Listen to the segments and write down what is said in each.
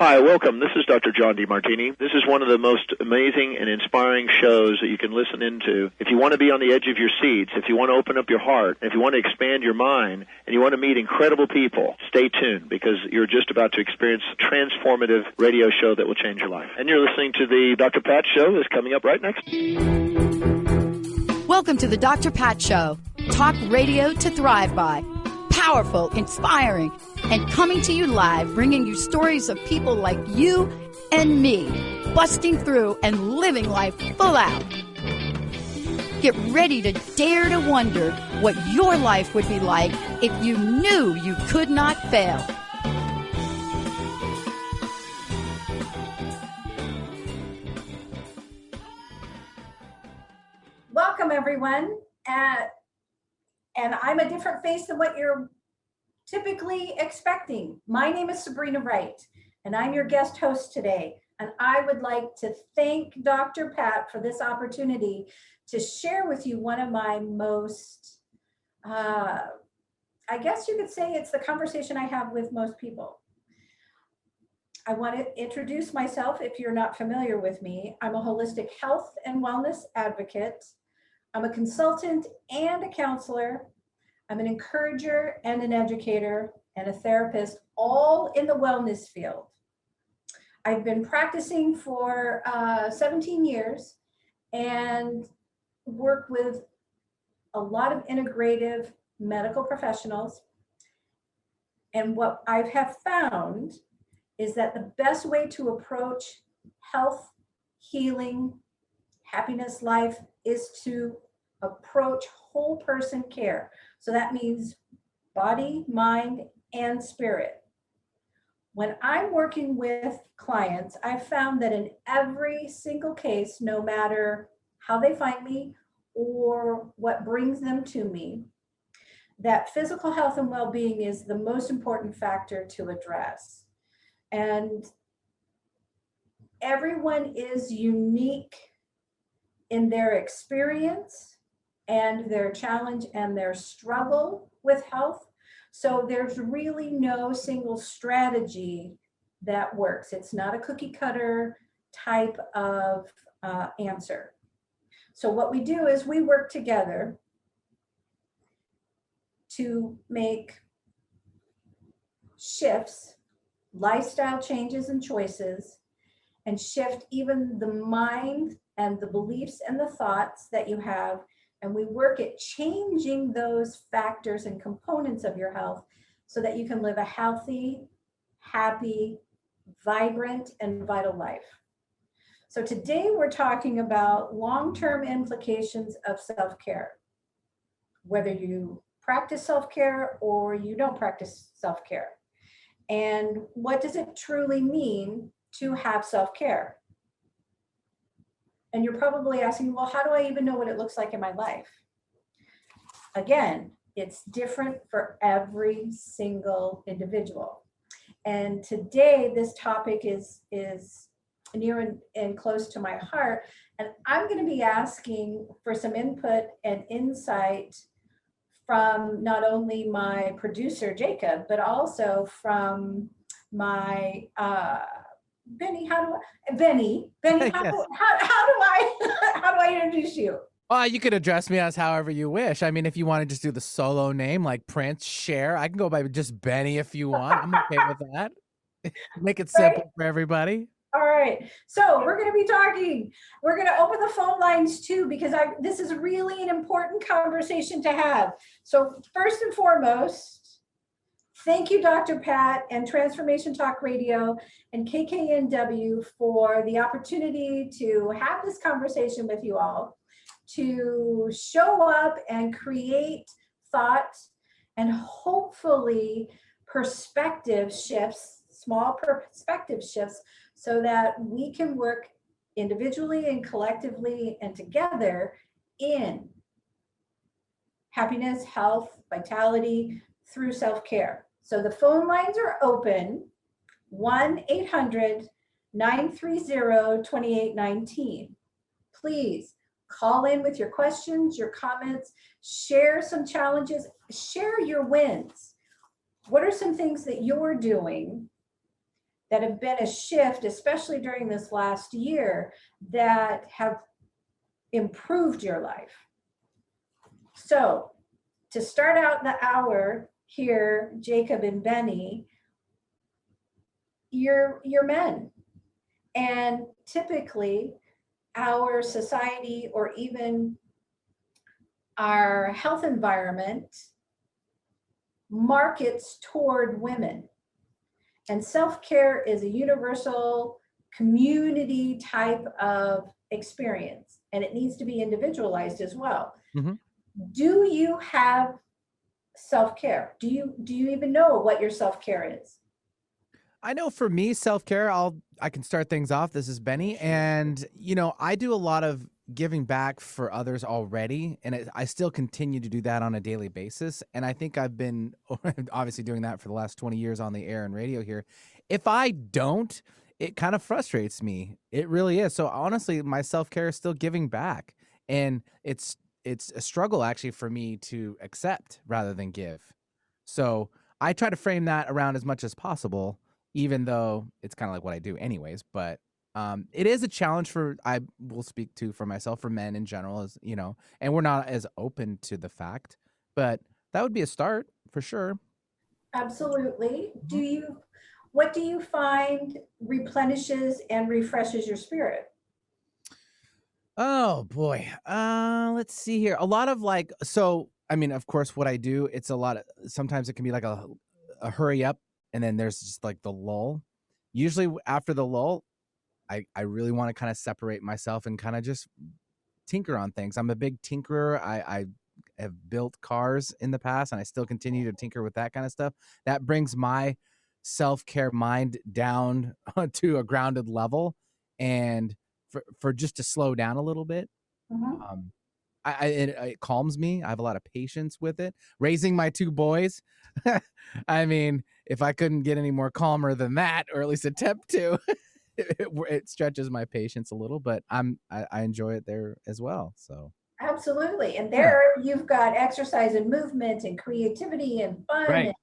Hi, welcome. This is Dr. John DeMartini. This is one of the most amazing and inspiring shows that you can listen into. If you want to be on the edge of your seats, if you want to open up your heart, if you want to expand your mind, and you want to meet incredible people, stay tuned because you're just about to experience a transformative radio show that will change your life. And you're listening to the Dr. Pat Show that's coming up right next. Welcome to the Dr. Pat Show. Talk radio to thrive by. Powerful, inspiring, and coming to you live, bringing you stories of people like you and me, busting through and living life full out. Get ready to dare to wonder what your life would be like if you knew you could not fail. Welcome, everyone. And I'm a different face than what you're typically expecting. My name is Sabrina Wright, and I'm your guest host today. And I would like to thank Dr. Pat for this opportunity to share with you one of my most, I guess you could say it's the conversation I have with most people. I want to introduce myself if you're not familiar with me. I'm a holistic health and wellness advocate. I'm a consultant and a counselor. I'm an encourager and an educator and a therapist, all in the wellness field. I've been practicing for 17 years and work with a lot of integrative medical professionals. And what I have found is that the best way to approach health, healing, happiness, life is to approach whole person care. So that means body, mind, and spirit. When I'm working with clients, I've found that in every single case, no matter how they find me or what brings them to me, that physical health and well-being is the most important factor to address. And everyone is unique in their experience and their challenge and their struggle with health. So there's really no single strategy that works. It's not a cookie cutter type of answer. So what we do is we work together to make shifts, lifestyle changes and choices, and shift even the mind and the beliefs and the thoughts that you have. And we work at changing those factors and components of your health so that you can live a healthy, happy, vibrant, and vital life. So today we're talking about long-term implications of self-care. Whether you practice self-care or you don't practice self-care. And what does it truly mean to have self-care? And you're probably asking, well, how do I even know what it looks like in my life? Again, it's different for every single individual. And today, this topic is near and close to my heart. And I'm going to be asking for some input and insight from not only my producer, Jacob, but also from my Benny, how do Yes. how do I introduce you? Well, you could address me as however you wish. I mean, if you want to just do the solo name like Prince, Cher, I can go by just Benny if you want. I'm okay with that. Make it simple for everybody. All right. So we're going to be talking. We're going to open the phone lines too, because this is really an important conversation to have. So first and foremost, thank you, Dr. Pat and Transformation Talk Radio and KKNW for the opportunity to have this conversation with you all, to show up and create thought and hopefully perspective shifts, small perspective shifts, so that we can work individually and collectively and together in happiness, health, vitality through self-care. So the phone lines are open, 1-800-930-2819. please call in with your questions, your comments, share some challenges, share your wins. What are some things that you're doing that have been a shift, especially during this last year, that have improved your life? So to start out the hour here, Jacob and Benny, you're men. And typically our society or even our health environment markets toward women. And self-care is a universal community type of experience, and it needs to be individualized as well. Mm-hmm. Do you have self-care? Do you even know what your self-care is? I know for me, self-care, I can start things off. This is Benny. And, I do a lot of giving back for others already. And I still continue to do that on a daily basis. And I think I've been obviously doing that for the last 20 years on the air and radio here. If I don't, it kind of frustrates me. It really is. So honestly, my self-care is still giving back. And it's a struggle actually for me to accept rather than give. So I try to frame that around as much as possible, even though it's kind of like what I do anyways. But it is a challenge I will speak to for myself, for men in general, as and we're not as open to the fact, but that would be a start for sure. Absolutely. What do you find replenishes and refreshes your spirit? Oh boy. Let's see here. A lot of of course what I do, it's a lot of, sometimes it can be like a hurry up, and then there's just like the lull. Usually after the lull, I really want to kind of separate myself and kind of just tinker on things. I'm a big tinkerer. I have built cars in the past, and I still continue to tinker with that kind of stuff. That brings my self-care mind down to a grounded level, and for just to slow down a little bit. Mm-hmm. It calms me. I have a lot of patience with it. Raising my two boys, I mean, if I couldn't get any more calmer than that, or at least attempt to, it stretches my patience a little. But I enjoy it there as well. So absolutely, and there you've got exercise and movement and creativity and fun. Right.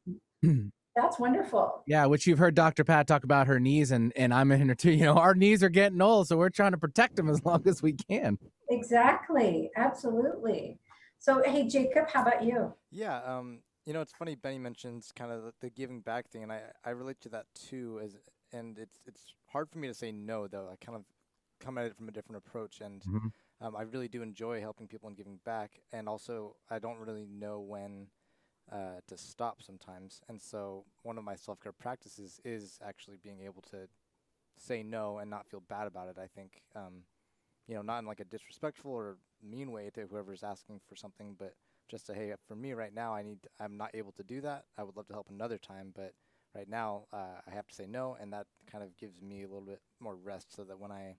And that's wonderful. Yeah, which you've heard Dr. Pat talk about her knees, and I'm in her too. Our knees are getting old, so we're trying to protect them as long as we can. Exactly. Absolutely. So, hey, Jacob, how about you? Yeah. It's funny, Benny mentions kind of the giving back thing, and I relate to that too. And it's hard for me to say no, though. I kind of come at it from a different approach, and I really do enjoy helping people and giving back. And also, I don't really know when to stop sometimes. And so one of my self-care practices is actually being able to say no and not feel bad about it. I think, not in like a disrespectful or mean way to whoever's asking for something, but just to, hey, for me right now, I'm not able to do that. I would love to help another time, but right now I have to say no, and that kind of gives me a little bit more rest, so that when I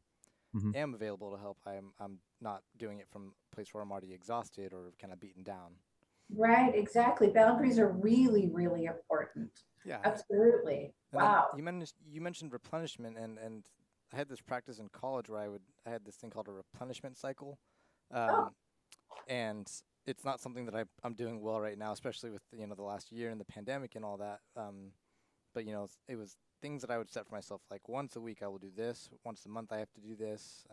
am available to help, I'm not doing it from a place where I'm already exhausted or kind of beaten down. Right, exactly. Boundaries are really, really important. Yeah, absolutely. And wow. You mentioned replenishment, and I had this practice in college where I had this thing called a replenishment cycle, and it's not something that I'm doing well right now, especially with the last year and the pandemic and all that. But it was things that I would set for myself, like once a week I will do this, once a month I have to do this.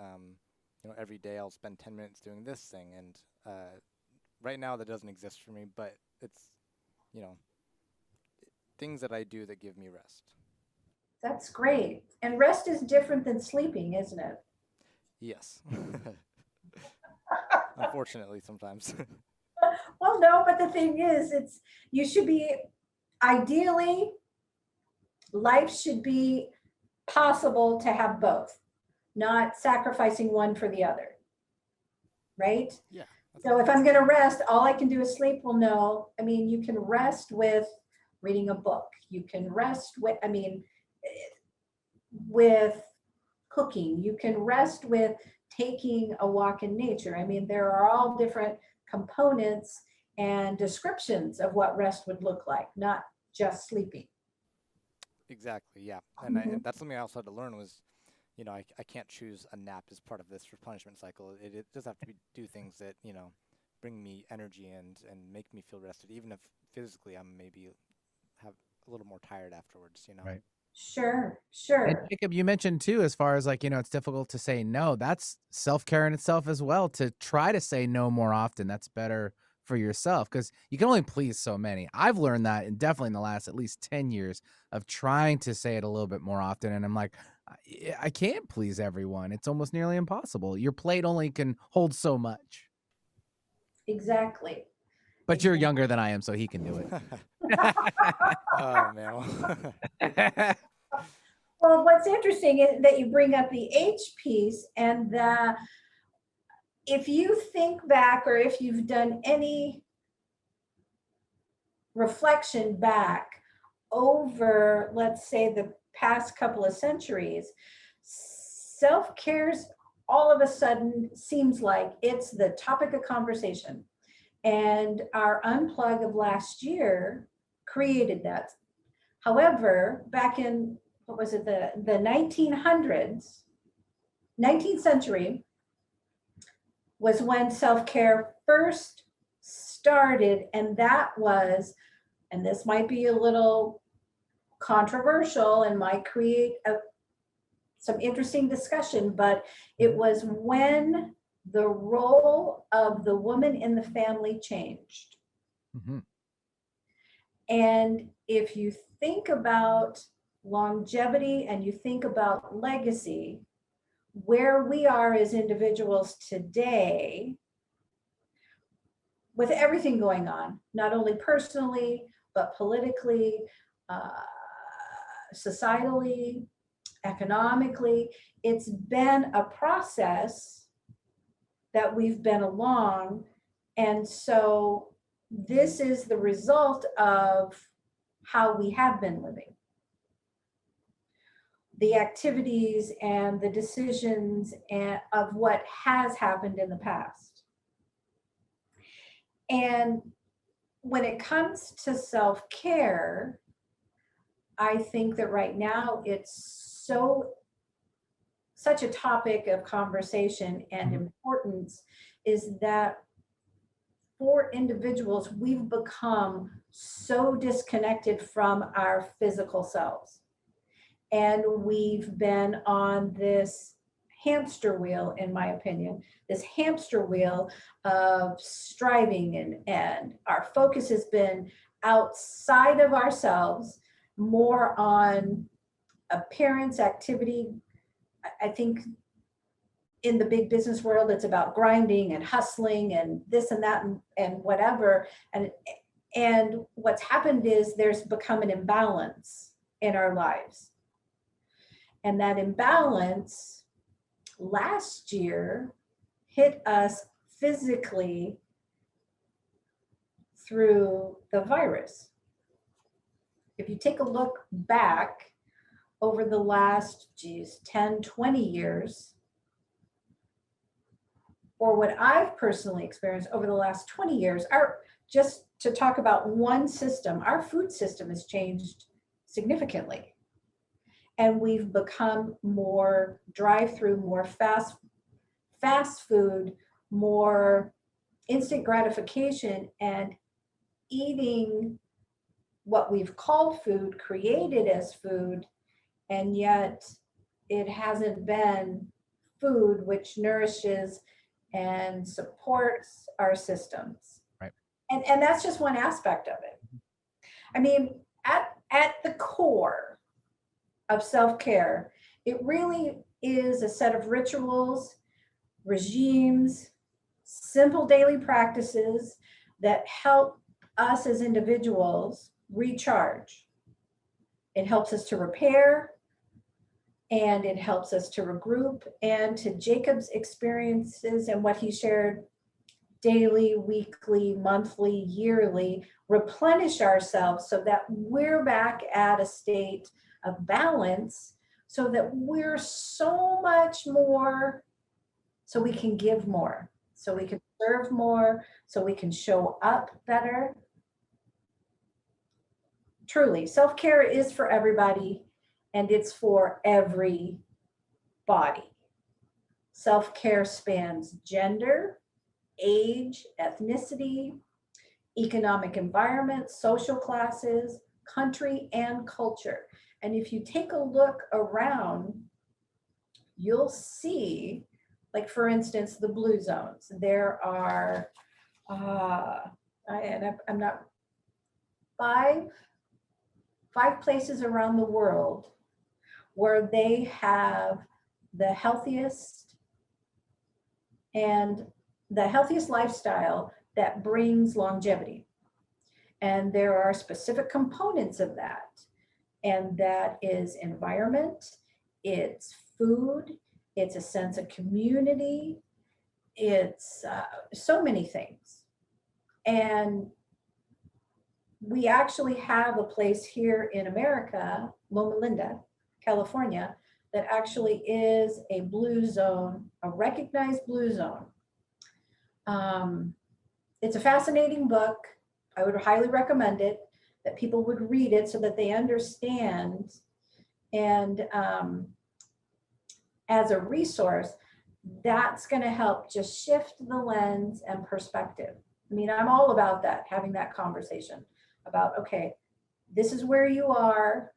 Every day I'll spend 10 minutes doing this thing, and right now that doesn't exist for me, but it's, things that I do that give me rest. That's great. And rest is different than sleeping, isn't it? Yes. Unfortunately, sometimes. Well, no, but the thing is, you should be, ideally, life should be possible to have both, not sacrificing one for the other. Right? Yeah. So if I'm going to rest, all I can do is sleep. Well, no, you can rest with reading a book. You can rest with cooking. You can rest with taking a walk in nature. There are all different components and descriptions of what rest would look like, not just sleeping. Exactly. Yeah. And that's something I also had to learn was, you know, I can't choose a nap as part of this replenishment cycle. It does have to do things that, you know, bring me energy and make me feel rested, even if physically I'm maybe have a little more tired afterwards, you know? Right. Sure, And sure. Jacob, you mentioned too, as far as like, it's difficult to say no. That's self-care in itself as well, to try to say no more often. That's better for yourself because you can only please so many. I've learned that, and definitely in the last at least 10 years of trying to say it a little bit more often. And I'm like, I can't please everyone. It's almost nearly impossible. Your plate only can hold so much. Exactly. But you're younger than I am, so he can do it. Oh, man. Well, what's interesting is that you bring up the H piece, and if you think back, or if you've done any reflection back over, let's say, the past couple of centuries, self-care's all of a sudden seems like it's the topic of conversation. And our unplug of last year created that. However, back in, what was it, the 1900s, 19th century was when self-care first started. And that was, and this might be a little controversial and might create some interesting discussion, but it was when the role of the woman in the family changed. Mm-hmm. And if you think about longevity and you think about legacy, where we are as individuals today, with everything going on, not only personally, but politically, societally, economically, it's been a process that we've been along. And so this is the result of how we have been living. The activities and the decisions of what has happened in the past. And when it comes to self-care, I think that right now it's such a topic of conversation and importance, is that for individuals, we've become so disconnected from our physical selves. And we've been on this hamster wheel, in my opinion, this hamster wheel of striving, and our focus has been outside of ourselves, more on appearance, activity. I think in the big business world, it's about grinding and hustling and this and that and whatever. And what's happened is there's become an imbalance in our lives. And that imbalance last year hit us physically through the virus. If you take a look back over the last, 10, 20 years, or what I've personally experienced over the last 20 years, just to talk about one system, our food system has changed significantly. And we've become more drive-through, more fast food, more instant gratification, and eating what we've called food, created as food, and yet it hasn't been food which nourishes and supports our systems. Right. And that's just one aspect of it. I mean, at the core of self-care, it really is a set of rituals, regimes, simple daily practices that help us as individuals recharge. It helps us to repair, and it helps us to regroup. And to Jacob's experiences and what he shared, daily, weekly, monthly, yearly, replenish ourselves so that we're back at a state of balance, so that we're so much more, so we can give more, so we can serve more, so we can show up better. Truly, self-care is for everybody, and it's for every body. Self-care spans gender, age, ethnicity, economic environment, social classes, country, and culture. And if you take a look around, you'll see, like for instance, the blue zones. There are, I'm not, five places around the world where they have the healthiest lifestyle that brings longevity. And there are specific components of that. And that is environment, it's food, it's a sense of community, it's so many things. And we actually have a place here in America, Loma Linda, California, that actually is a blue zone, a recognized blue zone. It's a fascinating book. I would highly recommend it, that people would read it so that they understand. And as a resource, that's going to help just shift the lens and perspective. I mean, I'm all about that, having that conversation about, okay, this is where you are.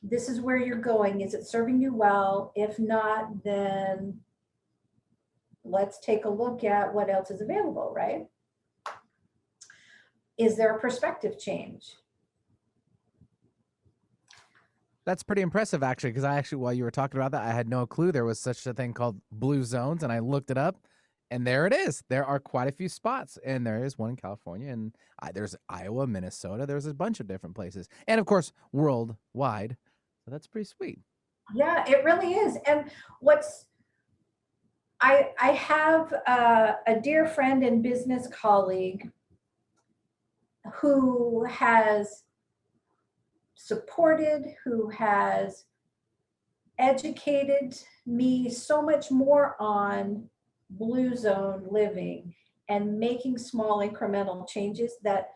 This is where you're going. Is it serving you well? If not, then let's take a look at what else is available, right? Is there a perspective change? That's pretty impressive, actually, because while you were talking about that, I had no clue there was such a thing called blue zones, and I looked it up, and there it is. There are quite a few spots, and there is one in California, and there's Iowa, Minnesota. There's a bunch of different places, and of course, worldwide. So that's pretty sweet. Yeah, it really is. And I have a dear friend and business colleague who has supported, who has educated me so much more on blue zone living and making small incremental changes, that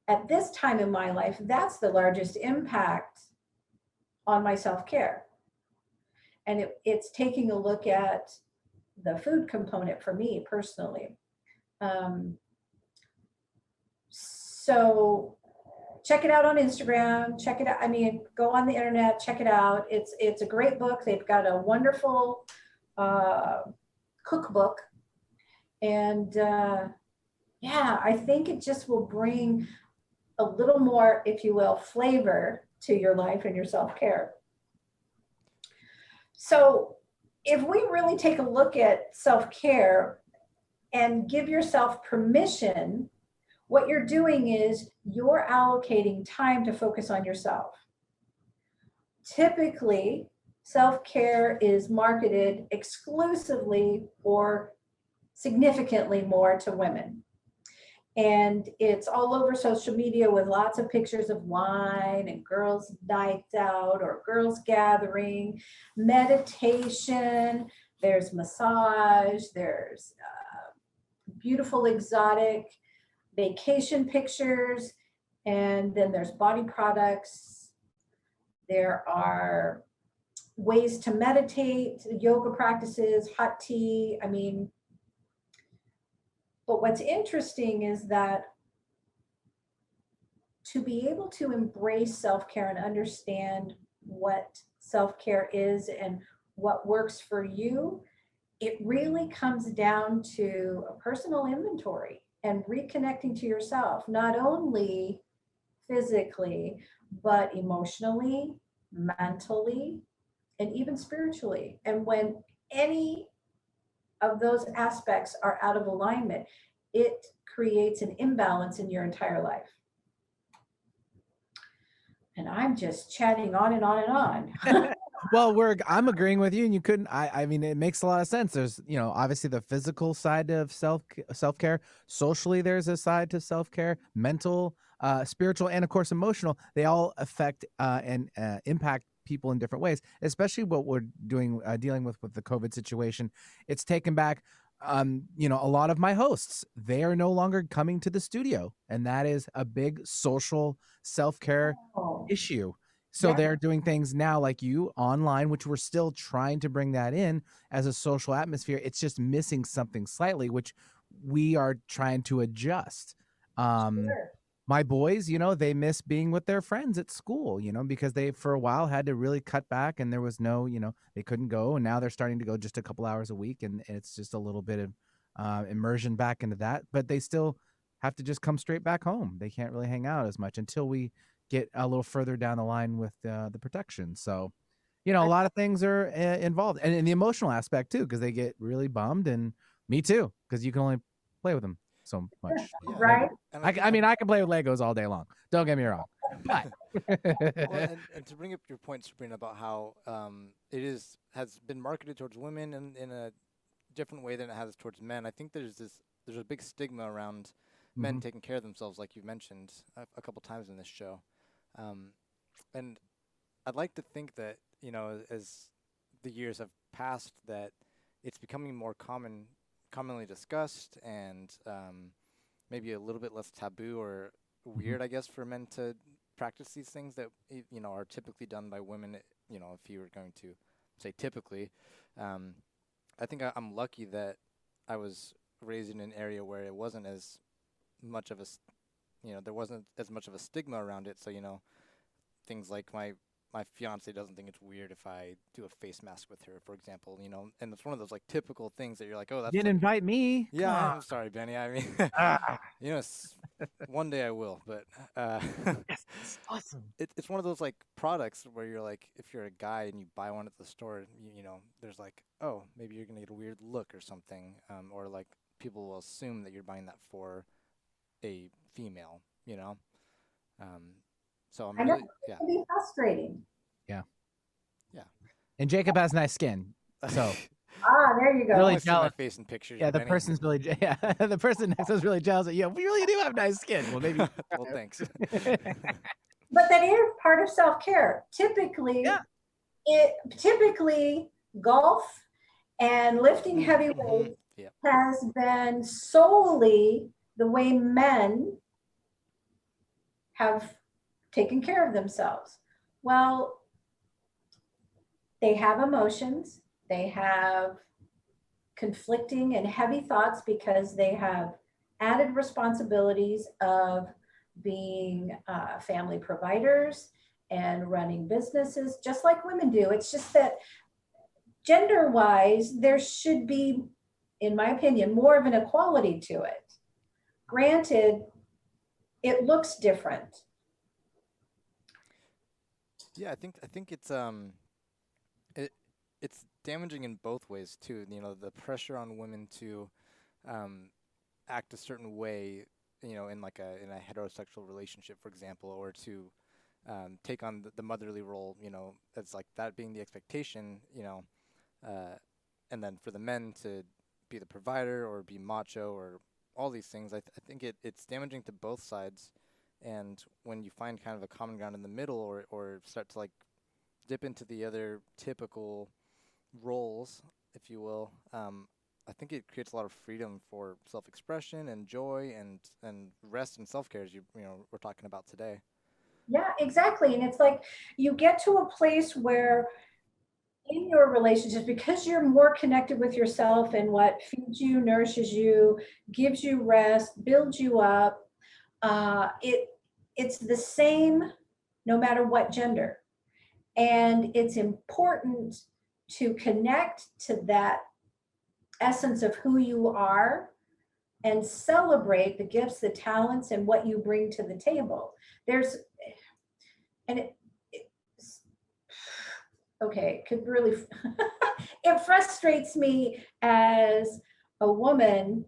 at this time in my life, that's the largest impact on my self-care. And it's taking a look at the food component for me personally. So check it out on Instagram, check it out. I mean, go on the internet, check it out. It's a great book. They've got a wonderful cookbook. And yeah, I think it just will bring a little more, if you will, flavor to your life and your self-care. So if we really take a look at self-care and give yourself permission, what you're doing is you're allocating time to focus on yourself. Typically, self-care is marketed exclusively or significantly more to women. And it's all over social media with lots of pictures of wine and girls' nights out or girls' gathering, meditation, there's massage, there's beautiful exotic vacation pictures, and then there's body products. There are ways to meditate, yoga practices, hot tea. I mean, but what's interesting is that to be able to embrace self-care and understand what self-care is and what works for you, it really comes down to a personal inventory and reconnecting to yourself, not only physically, but emotionally, mentally, and even spiritually. And when any of those aspects are out of alignment, it creates an imbalance in your entire life. And I'm just chatting on and on and on. Well, I'm agreeing with you, and you couldn't. I mean, it makes a lot of sense. There's, obviously the physical side of self-care. Socially, there's a side to self-care, mental, spiritual, and of course emotional. They all affect and impact people in different ways, especially what we're doing, dealing with the COVID situation. It's taken back, a lot of my hosts. They are no longer coming to the studio, and that is a big social self-care issue. So Yeah. they're doing things now like you online, which we're still trying to bring that in as a social atmosphere. It's just missing something slightly, which we are trying to adjust. Sure. My boys, they miss being with their friends at school, because they, for a while, had to really cut back and there was no, they couldn't go. And now they're starting to go just a couple hours a week. And it's just a little bit of immersion back into that. But they still have to just come straight back home. They can't really hang out as much until we get a little further down the line with the protection. So, a lot of things are involved. And in the emotional aspect, too, because they get really bummed. And me, too, because you can only play with them so much. Yeah. Right. I mean, I can play with Legos all day long. Don't get me wrong. But Well, and to bring up your point, Sabrina, about how has been marketed towards women in a different way than it has towards men. I think there's a big stigma around men taking care of themselves, like you've mentioned a couple times in this show. And I'd like to think that, as the years have passed, that it's becoming more commonly discussed and maybe a little bit less taboo or weird, I guess, for men to practice these things that, are typically done by women, if you were going to say typically. I think I'm lucky that I was raised in an area where it wasn't as much of a, there wasn't as much of a stigma around it. So, things like my fiance doesn't think it's weird if I do a face mask with her, for example, and it's one of those like typical things that you're like, oh, that's didn't like, invite me. yeah, I'm sorry, Benny. I mean, one day I will, but It's awesome. it's one of those like products where you're like, if you're a guy and you buy one at the store, there's like, oh, maybe you're gonna get a weird look or something, or like people will assume that you're buying that for a female, so I'm I know really, it can be frustrating. Yeah. Yeah. And Jacob has nice skin. So There you go. Really I see my jealous. face in pictures. yeah, the Benny. person's really the person next to us is really jealous that we really do have nice skin. Well, maybe Well, thanks. But that is part of self-care. Typically, typically golf and lifting heavy weights Yeah. has been solely the way men have taken care of themselves. Well, they have emotions, they have conflicting and heavy thoughts because they have added responsibilities of being family providers and running businesses, just like women do. It's just that gender-wise, there should be, in my opinion, more of an equality to it. Granted, it looks different. Yeah, I think it's it's damaging in both ways too. The pressure on women to act a certain way, in a heterosexual relationship, for example, or to take on the motherly role, it's like that being the expectation, and then for the men to be the provider or be macho or all these things. I think it's damaging to both sides. And when you find kind of a common ground in the middle, or start to like dip into the other typical roles, if you will, I think it creates a lot of freedom for self-expression and joy and rest and self-care, as we're talking about today. Yeah, exactly. And it's like you get to a place where in your relationship, because you're more connected with yourself and what feeds you, nourishes you, gives you rest, builds you up, it's the same no matter what gender. And it's important to connect to that essence of who you are and celebrate the gifts, the talents, and what you bring to the table. It could really, it frustrates me as a woman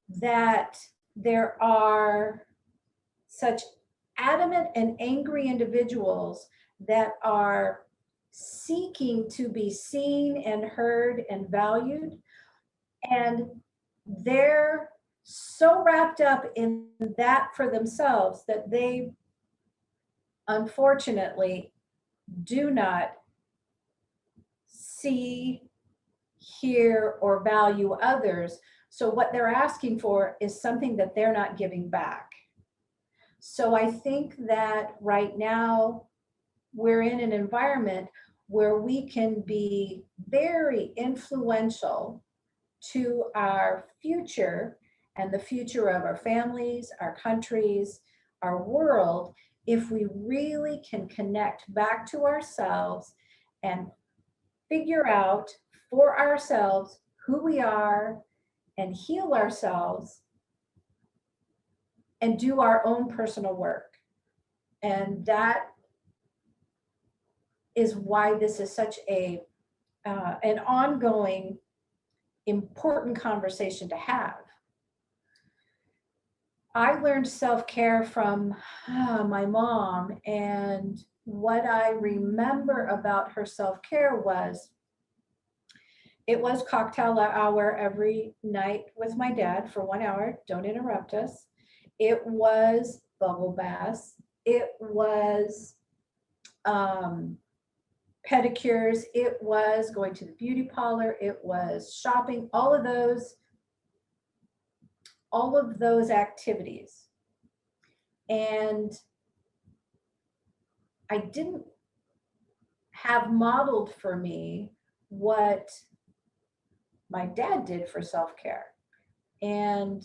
that there are such adamant and angry individuals that are seeking to be seen and heard and valued. And they're so wrapped up in that for themselves that they unfortunately do not see, hear, or value others. So what they're asking for is something that they're not giving back. So I think that right now we're in an environment where we can be very influential to our future and the future of our families, our countries, our world, if we really can connect back to ourselves and figure out for ourselves who we are and heal ourselves and do our own personal work. And that is why this is such an ongoing, important conversation to have. I learned self-care from my mom, and what I remember about her self-care was it was cocktail hour every night with my dad for 1 hour. Don't interrupt us. It was bubble baths. It was pedicures. It was going to the beauty parlor. It was shopping. All of those activities. And I didn't have modeled for me what my dad did for self-care. And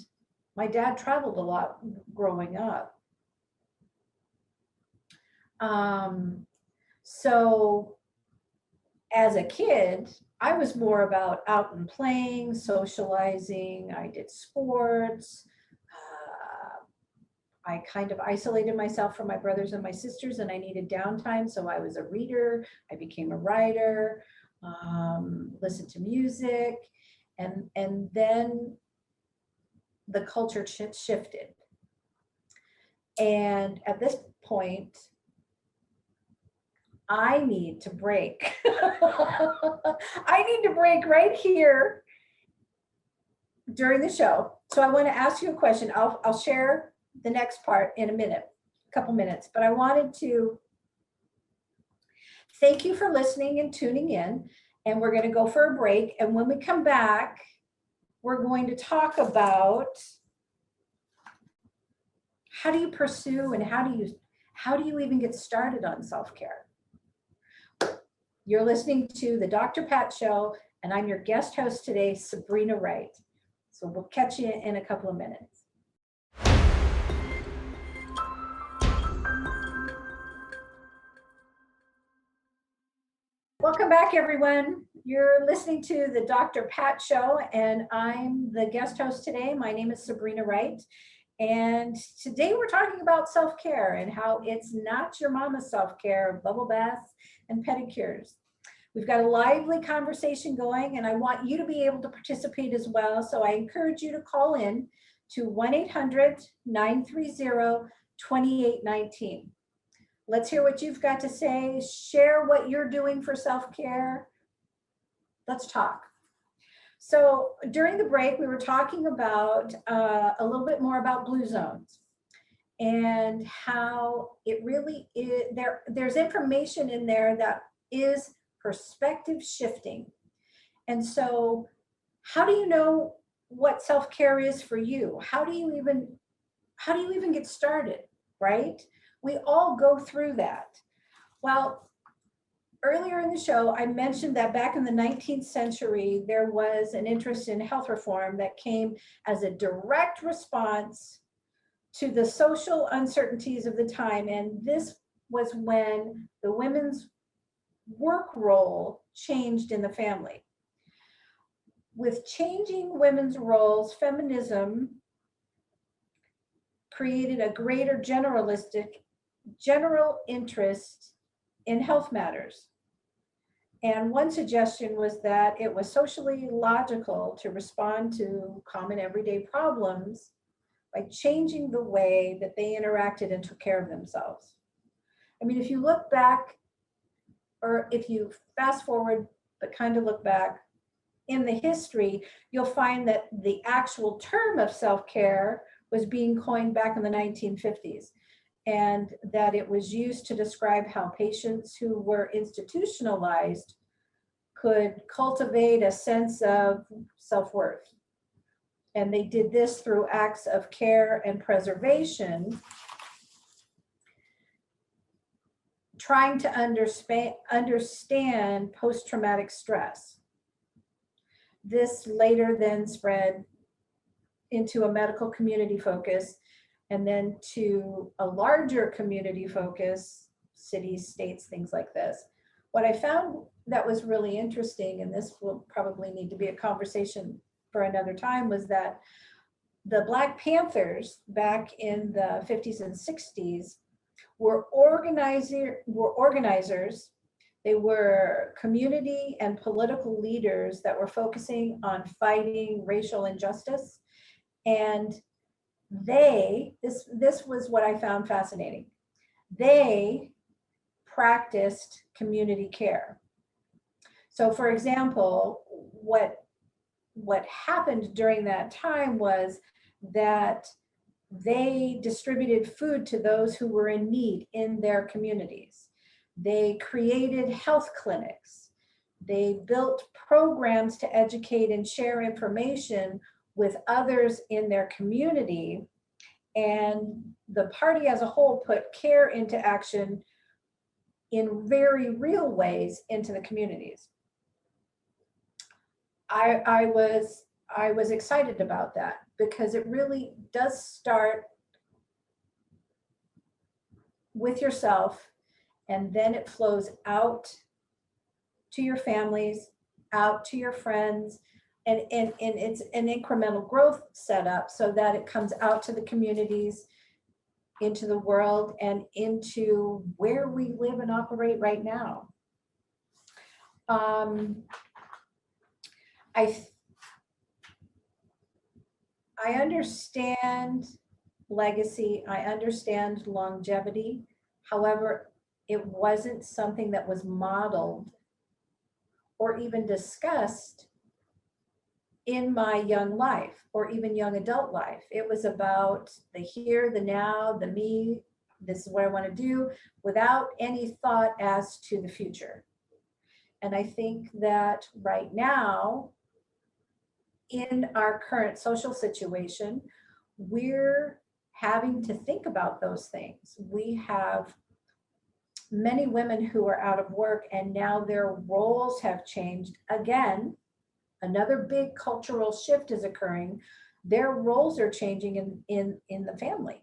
my dad traveled a lot growing up. So as a kid, I was more about out and playing, socializing. I did sports. I kind of isolated myself from my brothers and my sisters, and I needed downtime. So I was a reader. I became a writer, listened to music, and then the culture shifted. And at this point, I need to break. I need to break right here during the show. So I want to ask you a question. I'll share the next part in a couple minutes, but I wanted to thank you for listening and tuning in. And we're going to go for a break. And when we come back, we're going to talk about how do you pursue and how do you even get started on self-care? You're listening to the Dr. Pat Show, and I'm your guest host today, Sabrina Wright. So we'll catch you in a couple of minutes. Welcome back, everyone. You're listening to the Dr. Pat Show, and I'm the guest host today. My name is Sabrina Wright, and today we're talking about self-care and how it's not your mama's self-care, bubble baths and pedicures. We've got a lively conversation going, and I want you to be able to participate as well. So I encourage you to call in to 1-800-930-2819. Let's hear what you've got to say. Share what you're doing for self-care. Let's talk. So during the break, we were talking about a little bit more about blue zones and how it really is, there's information in there that is perspective shifting. And so how do you know what self-care is for you? How do you even get started, right? We all go through that. Well, earlier in the show, I mentioned that back in the 19th century, there was an interest in health reform that came as a direct response to the social uncertainties of the time. And this was when the women's work role changed in the family. With changing women's roles, feminism created a greater general interest in health matters. And one suggestion was that it was socially logical to respond to common everyday problems by changing the way that they interacted and took care of themselves. I mean, if you look back, or if you fast forward, but kind of look back in the history, you'll find that the actual term of self-care was being coined back in the 1950s, and that it was used to describe how patients who were institutionalized could cultivate a sense of self-worth. And they did this through acts of care and preservation trying to understand post-traumatic stress. This later then spread into a medical community focus, and then to a larger community focus, cities, states, things like this. What I found that was really interesting, and this will probably need to be a conversation for another time, was that the Black Panthers back in the 50s and 60s were organizers. They were community and political leaders that were focusing on fighting racial injustice. And this was what I found fascinating. They practiced community care. So for example, what happened during that time was that they distributed food to those who were in need in their communities. They created health clinics. They built programs to educate and share information with others in their community. And the party as a whole put care into action in very real ways into the communities. I was excited about that because it really does start with yourself, and then it flows out to your families, out to your friends, and it's an incremental growth setup so that it comes out to the communities, into the world, and into where we live and operate right now. I understand legacy, I understand longevity. However, it wasn't something that was modeled or even discussed in my young life or even young adult life. It was about the here, the now, the me, this is what I want to do, without any thought as to the future. And I think that right now, in our current social situation, we're having to think about those things. We have many women who are out of work, and now their roles have changed again. Another big cultural shift is occurring. Their roles are changing in the family.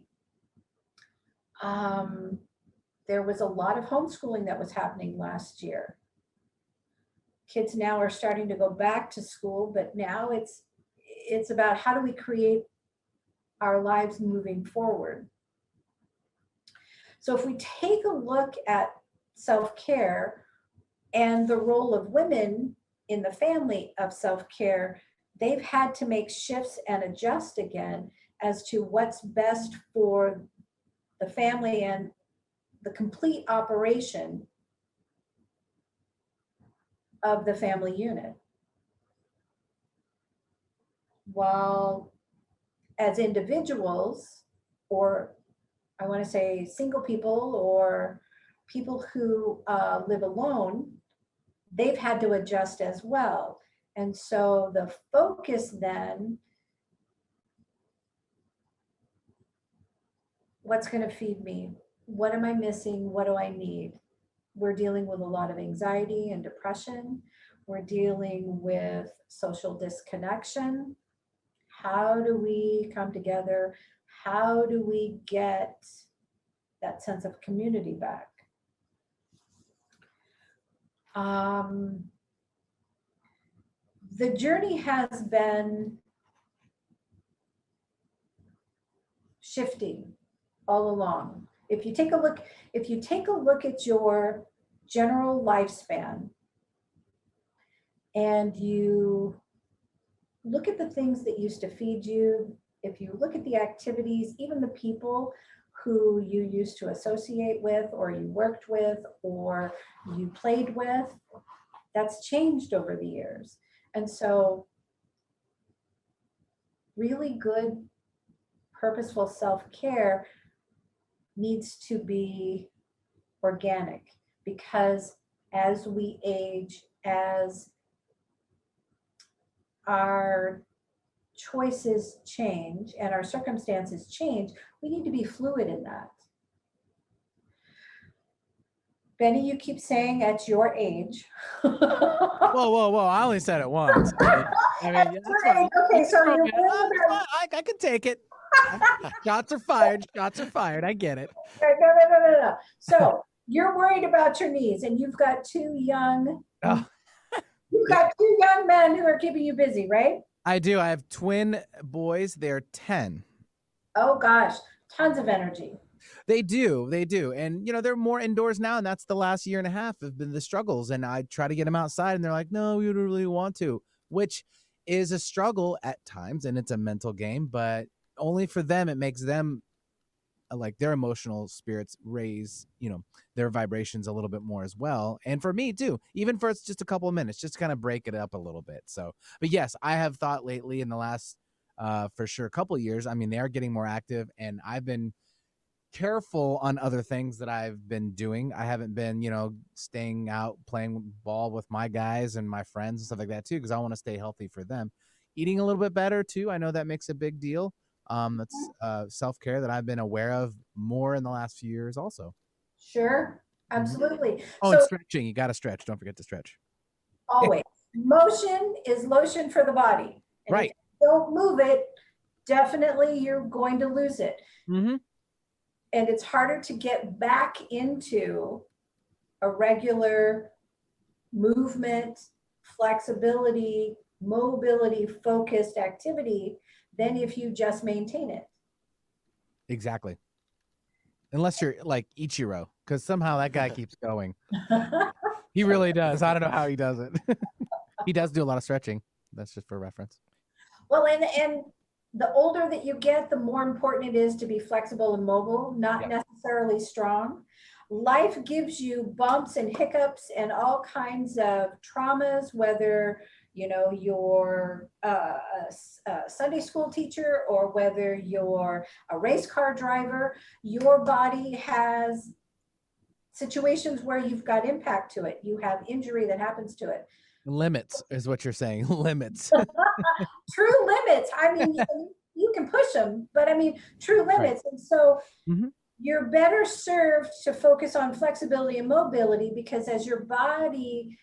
There was a lot of homeschooling that was happening last year. Kids now are starting to go back to school, but now it's about how do we create our lives moving forward. So if we take a look at self-care and the role of women in the family of self-care, they've had to make shifts and adjust again as to what's best for the family and the complete operation of the family unit. While as individuals, or I want to say single people or people who live alone, they've had to adjust as well. And so the focus then, what's going to feed me? What am I missing? What do I need? We're dealing with a lot of anxiety and depression. We're dealing with social disconnection. How do we come together? How do we get that sense of community back? The journey has been shifting all along. If you take a look at your general lifespan and you look at the things that used to feed you, if you look at the activities, even the people who you used to associate with or you worked with or you played with, that's changed over the years. And so really good, purposeful self-care needs to be organic, because as we age, as our choices change and our circumstances change, we need to be fluid in that. Benny, you keep saying at your age. Whoa! I only said it once. At That's your fine. age, okay, so you're worried about. I can take it. Shots are fired. Shots are fired. I get it. No. So you're worried about your knees, and you've got two young men who are keeping you busy, right? I do. I have twin boys. They're 10. Oh gosh, tons of energy. They do. And, they're more indoors now. And that's the last year and a half have been the struggles. And I try to get them outside and they're like, no, we don't really want to, which is a struggle at times. And it's a mental game, but only for them, it makes them like their emotional spirits raise, their vibrations a little bit more as well. And for me too, even for it's just a couple of minutes, just kind of break it up a little bit. So, but yes, I have thought lately in the last, for sure, couple of years, I mean, they are getting more active and I've been careful on other things that I've been doing. I haven't been, staying out playing ball with my guys and my friends and stuff like that too, because I want to stay healthy for them. Eating a little bit better too. I know that makes a big deal. That's self-care that I've been aware of more in the last few years also. Sure, absolutely. Oh, and stretching. You got to stretch. Don't forget to stretch. Always. Motion is lotion for the body. And right. If you don't move it, definitely you're going to lose it. Mm-hmm. And it's harder to get back into a regular movement, flexibility, mobility, focused activity than if you just maintain it. Exactly. Unless you're like Ichiro, because somehow that guy keeps going. He really does. I don't know how he does it. He does do a lot of stretching. That's just for reference. Well, and the older that you get, the more important it is to be flexible and mobile, not necessarily strong. Life gives you bumps and hiccups and all kinds of traumas, whether you're a Sunday school teacher or whether you're a race car driver. Your body has situations where you've got impact to it. You have injury that happens to it. Limits is what you're saying. Limits. True limits. I mean, you can push them, but I mean, true limits. Right. And so you're better served to focus on flexibility and mobility, because as your body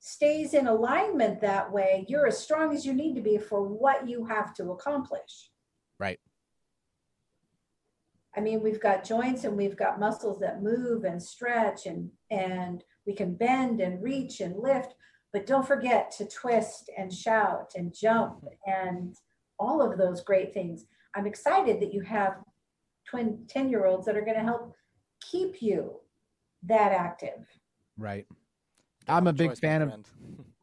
stays in alignment that way, you're as strong as you need to be for what you have to accomplish. Right. I mean, we've got joints and we've got muscles that move and stretch and we can bend and reach and lift. But don't forget to twist and shout and jump and all of those great things. I'm excited that you have twin 10-year-olds that are going to help keep you that active. Right. I'm a big fan of.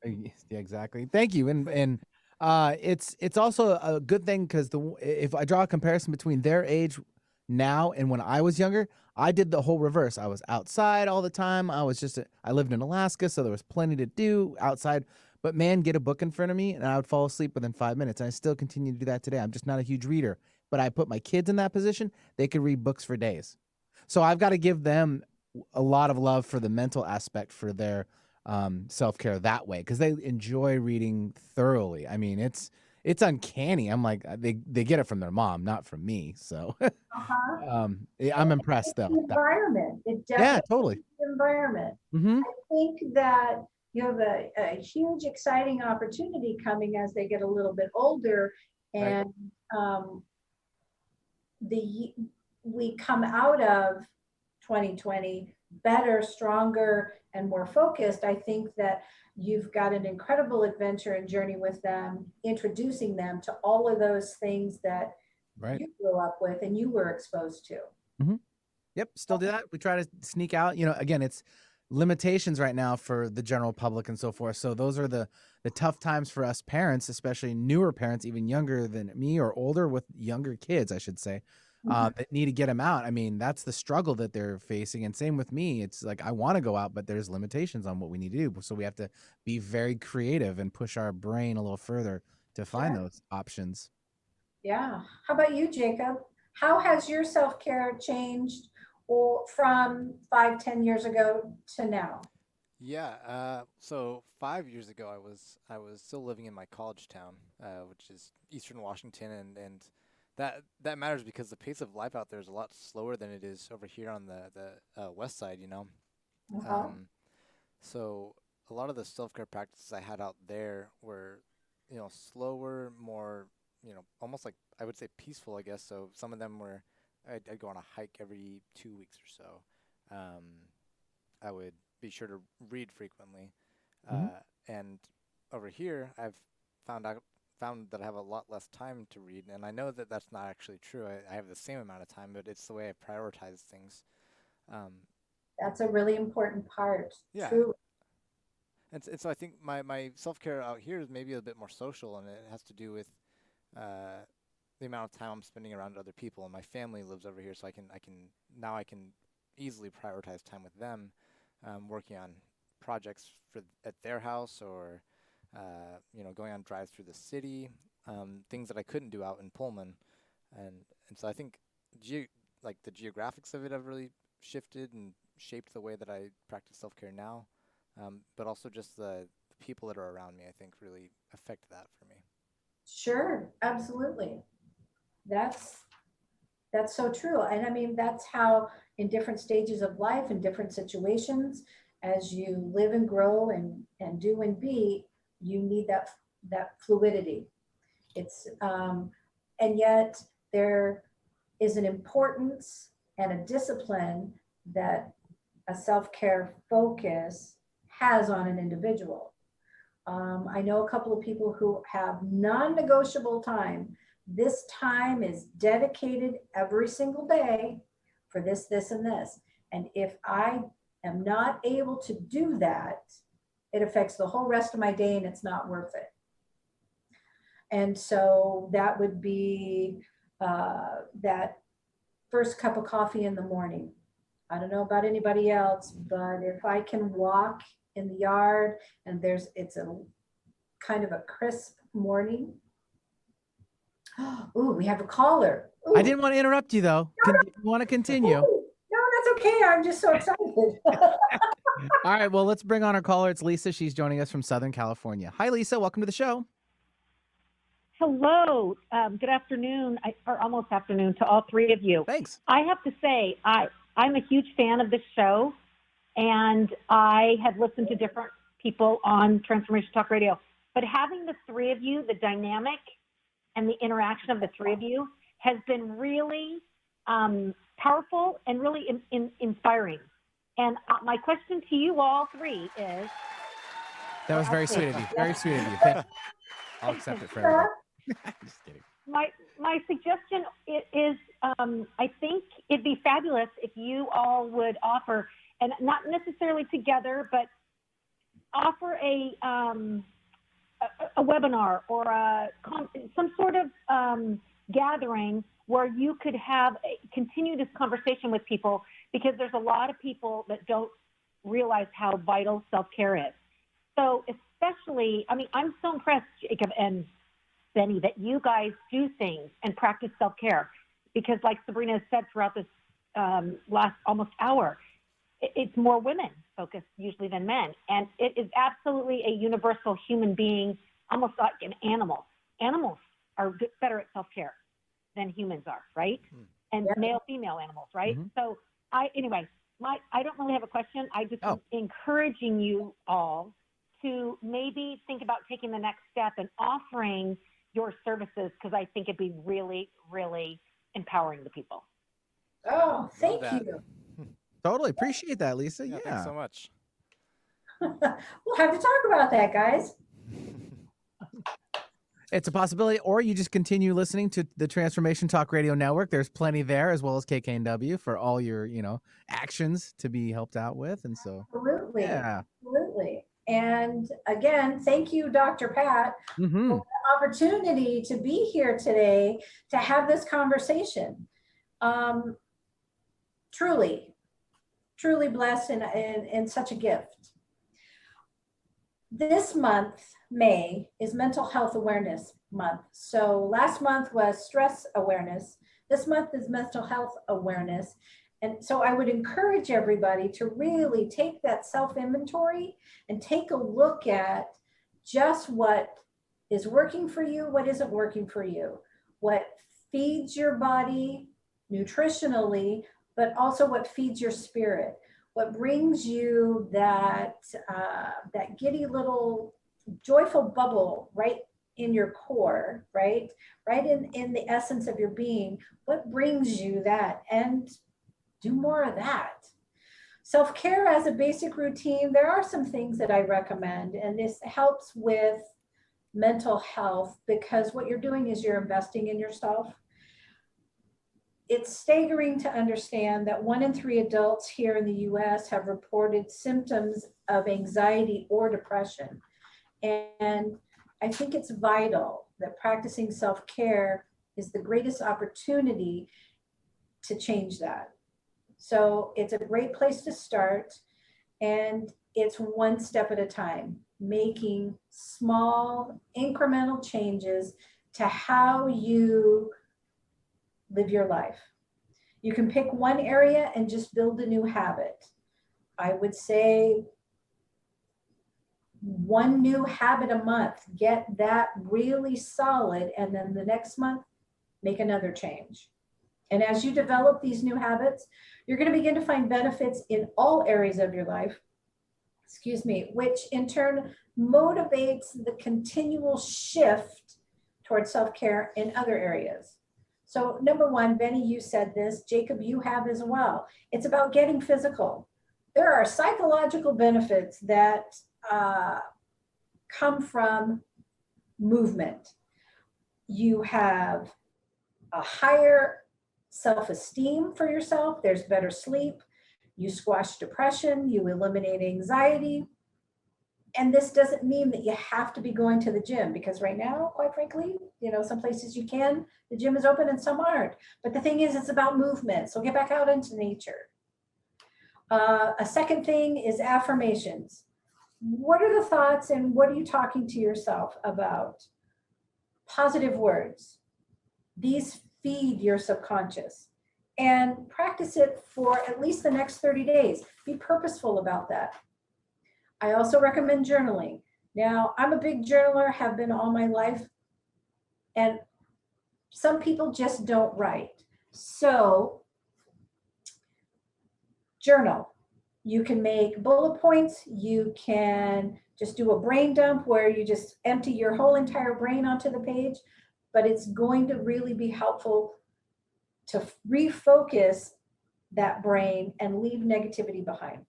Yeah, exactly. Thank you. And it's also a good thing because if I draw a comparison between their age now and when I was younger, I did the whole reverse. I was outside all the time. I lived in Alaska, so there was plenty to do outside. But man, get a book in front of me and I would fall asleep within 5 minutes. And I still continue to do that today. I'm just not a huge reader, but I put my kids in that position. They could read books for days. So I've got to give them a lot of love for the mental aspect for their self-care that way, because they enjoy reading thoroughly. I mean, it's uncanny. I'm like, they get it from their mom, not from me. So I'm impressed though. The environment. It definitely totally. The environment. Mm-hmm. I think that you have a huge, exciting opportunity coming as they get a little bit older, and we come out of 2020 better, stronger, and more focused. I think that you've got an incredible adventure and journey with them, introducing them to all of those things that you grew up with and you were exposed to. Mm-hmm. Yep, still do that. We try to sneak out. Again, it's limitations right now for the general public and so forth. So those are the tough times for us parents, especially newer parents, even younger than me or older with younger kids, I should say. That need to get them out. I mean, that's the struggle that they're facing. And same with me. It's like, I want to go out, but there's limitations on what we need to do. So we have to be very creative and push our brain a little further to find those options. Yeah. How about you, Jacob? How has your self-care changed from 5-10 years ago to now? Yeah. So 5 years ago, I was still living in my college town, which is Eastern Washington, and that matters because the pace of life out there is a lot slower than it is over here on the west side, Uh-huh. So a lot of the self-care practices I had out there were, slower, more, almost like I would say peaceful, I guess. So some of them were, I'd go on a hike every 2 weeks or so. I would be sure to read frequently. Mhm. And over here, I've found that I have a lot less time to read, and I know that that's not actually true. I have the same amount of time, but it's the way I prioritize things. Um, That's a really important part. yeah, True. and so I think my self-care out here is maybe a bit more social, and it has to do with uh, the amount of time I'm spending around other people. And my family lives over here, so I can easily prioritize time with them, working on projects at their house, or going on drives through the city, things that I couldn't do out in Pullman, and so I think like the geographics of it have really shifted and shaped the way that I practice self-care now, but also just the people that are around me, I think, really affect that for me. Sure, absolutely. That's that's so true. And I mean, that's how in different stages of life, in different situations, as you live and grow and do and be, you need that fluidity. It's and yet there is an importance and a discipline that a self-care focus has on an individual. I know a couple of people who have non-negotiable time. This time is dedicated every single day for this, this, and this. And if I am not able to do that, it affects the whole rest of my day and it's not worth it. And so that would be that first cup of coffee in the morning. I don't know about anybody else, but if I can walk in the yard and it's a kind of a crisp morning. Ooh, we have a caller. Ooh. I didn't want to interrupt you though. You want to continue? Ooh, no, that's okay. I'm just so excited. All right, well, let's bring on our caller. It's Lisa. She's joining us from Southern California. Hi, Lisa. Welcome to the show. Hello. Good afternoon, or almost afternoon, to all three of you. Thanks. I have to say, I'm a huge fan of this show, and I have listened to different people on Transformation Talk Radio. But having the three of you, the dynamic and the interaction of the three of you has been really powerful and really inspiring. And my question to you all three is... That was very sweet of you. Very sweet of you. I'll accept it for everybody. Just kidding. My suggestion is I think it'd be fabulous if you all would offer, and not necessarily together, but offer a webinar or some sort of gathering where you could continue this conversation with people, because there's a lot of people that don't realize how vital self-care is. So especially, I mean, I'm so impressed, Jacob and Benny, that you guys do things and practice self-care, because like Sabrina has said throughout this last almost hour, it's more women focused usually than men. And it is absolutely a universal human being, almost like an animal. Animals are better at self-care than humans are, right? And male, female animals, right? Mm-hmm. So I don't really have a question. I just am encouraging you all to maybe think about taking the next step and offering your services, because I think it'd be really, really empowering to people. Oh, thank you. Totally appreciate that, Lisa. Yeah. Thanks so much. We'll have to talk about that, guys. It's a possibility, or you just continue listening to the Transformation Talk Radio Network. There's plenty there, as well as KKNW, for all your, actions to be helped out with. And so, absolutely. Yeah. Absolutely. And again, thank you, Dr. Pat, for the opportunity to be here today to have this conversation. Truly blessed and such a gift. This month, May, is Mental Health Awareness Month. So last month was stress awareness. This month is mental health awareness. And so I would encourage everybody to really take that self-inventory and take a look at just what is working for you, what isn't working for you, what feeds your body nutritionally, but also what feeds your spirit, what brings you that that giddy little joyful bubble right in your core, right in the essence of your being, what brings you that, and do more of that. Self-care as a basic routine, there are some things that I recommend, and this helps with mental health, because what you're doing is you're investing in yourself. It's staggering to understand that 1 in 3 adults here in the US have reported symptoms of anxiety or depression. And I think it's vital that practicing self-care is the greatest opportunity to change that. So it's a great place to start, and it's one step at a time, making small incremental changes to how you live your life. You can pick one area and just build a new habit. I would say 1 new habit a month, get that really solid, and then the next month, make another change. And as you develop these new habits, you're going to begin to find benefits in all areas of your life, which in turn motivates the continual shift towards self-care in other areas. So number 1, Benny, you said this, Jacob, you have as well. It's about getting physical. There are psychological benefits that come from movement. You have a higher self-esteem for yourself. There's better sleep. You squash depression. You eliminate anxiety. And this doesn't mean that you have to be going to the gym, because right now, quite frankly, some places you can, the gym is open and some aren't. But the thing is, it's about movement. So get back out into nature. A second thing is affirmations. What are the thoughts and what are you talking to yourself about? Positive words. These feed your subconscious, and practice it for at least the next 30 days. Be purposeful about that. I also recommend journaling. Now, I'm a big journaler, have been all my life, and some people just don't write. So journal. You can make bullet points. You can just do a brain dump where you just empty your whole entire brain onto the page, but it's going to really be helpful to refocus that brain and leave negativity behind.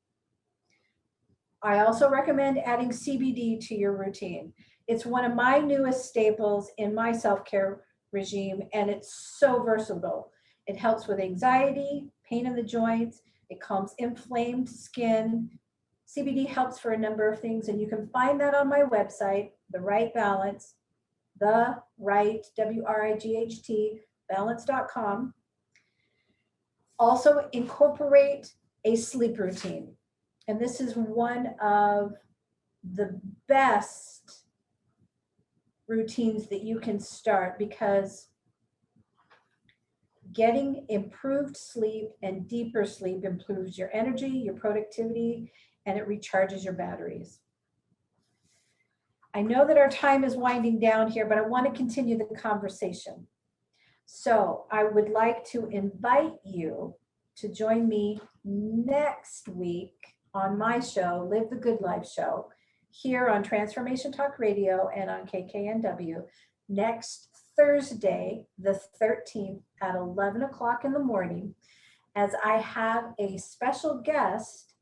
I also recommend adding CBD to your routine. It's one of my newest staples in my self-care regime, and it's so versatile. It helps with anxiety, pain in the joints. It calms inflamed skin. CBD helps for a number of things, and you can find that on my website, The Right Balance, The Right, WRIGHT, balance.com. Also incorporate a sleep routine. And this is one of the best routines that you can start, because getting improved sleep and deeper sleep improves your energy, your productivity, and it recharges your batteries. I know that our time is winding down here, but I want to continue the conversation. So I would like to invite you to join me next week on my show, Live the Good Life Show, here on Transformation Talk Radio and on KKNW next Thursday, the 13th at 11 o'clock in the morning, as I have a special guest,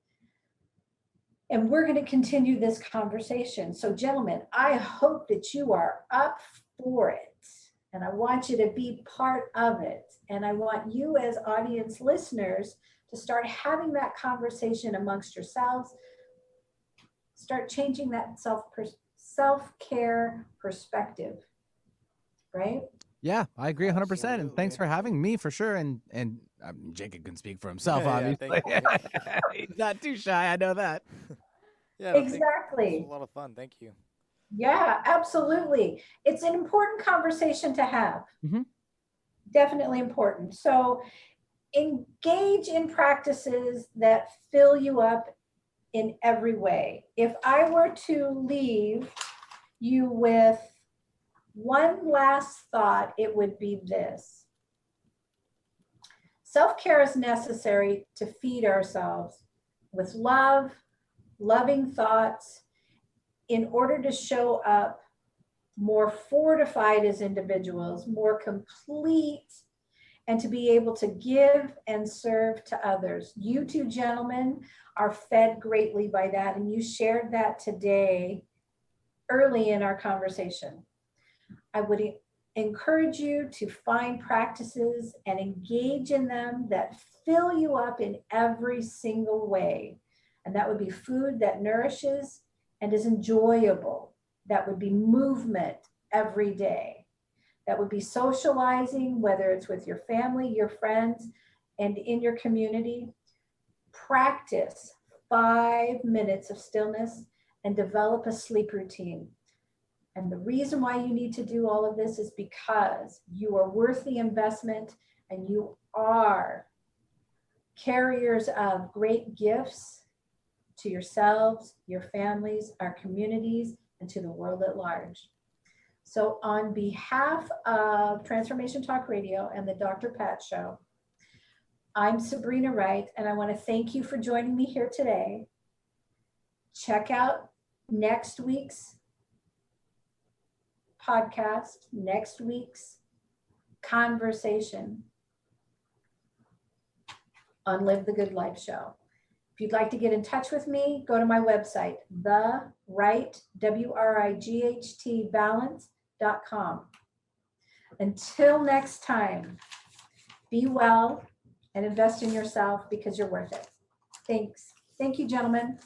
and we're going to continue this conversation. So gentlemen, I hope that you are up for it, and I want you to be part of it. And I want you as audience listeners to start having that conversation amongst yourselves. Start changing that self-care perspective, right? Yeah, I agree 100%. Absolutely. And thanks for having me for sure. And Jacob can speak for himself, obviously. He's not too shy. I know that. Yeah, exactly. It was a lot of fun. Thank you. Yeah, absolutely. It's an important conversation to have. Mm-hmm. Definitely important. So engage in practices that fill you up in every way. If I were to leave you with one last thought, it would be this. Self-care is necessary to feed ourselves with love, loving thoughts, in order to show up more fortified as individuals, more complete, and to be able to give and serve to others. You two gentlemen are fed greatly by that, and you shared that today early in our conversation. I would encourage you to find practices and engage in them that fill you up in every single way. And that would be food that nourishes and is enjoyable. That would be movement every day. That would be socializing, whether it's with your family, your friends, and in your community. Practice 5 minutes of stillness and develop a sleep routine. And the reason why you need to do all of this is because you are worth the investment, and you are carriers of great gifts to yourselves, your families, our communities, and to the world at large. So on behalf of Transformation Talk Radio and the Dr. Pat Show, I'm Sabrina Wright, and I want to thank you for joining me here today. Check out next week's podcast, next week's conversation on Live the Good Life Show. If you'd like to get in touch with me, go to my website, WRIGHT balance.com. Until next time, be well and invest in yourself, because you're worth it. Thanks. Thank you, gentlemen.